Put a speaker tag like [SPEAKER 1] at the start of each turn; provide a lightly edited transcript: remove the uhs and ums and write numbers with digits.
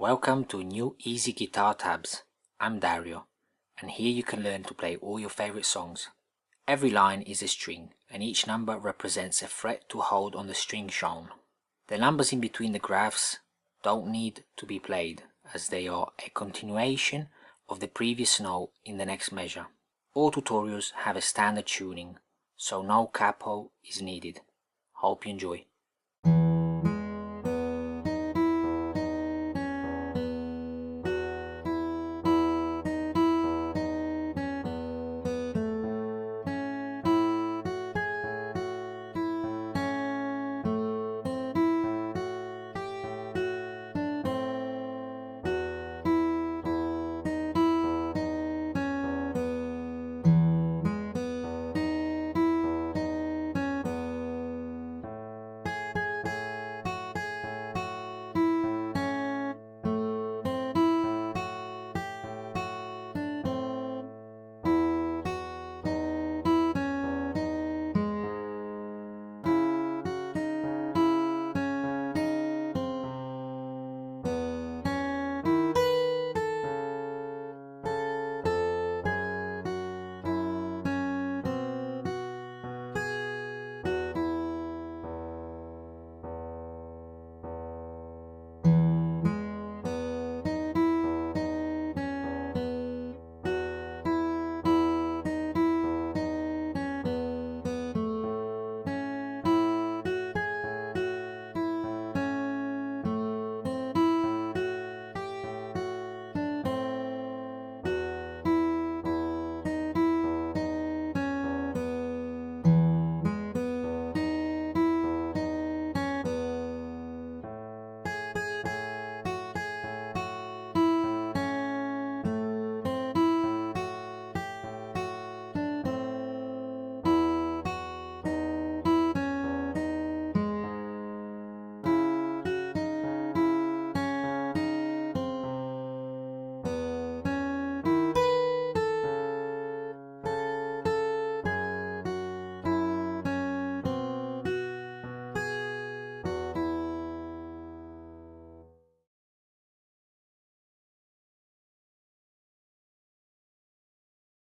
[SPEAKER 1] Welcome to new easy guitar tabs. I'm Dario, and here you can learn to play all your favorite songs. Every line is a string, and each number represents a fret to hold on the string shown. The numbers in between the graphs don't need to be played, as they are a continuation of the previous note in the next measure. All tutorials have a standard tuning, so no capo is needed. Hope you enjoy.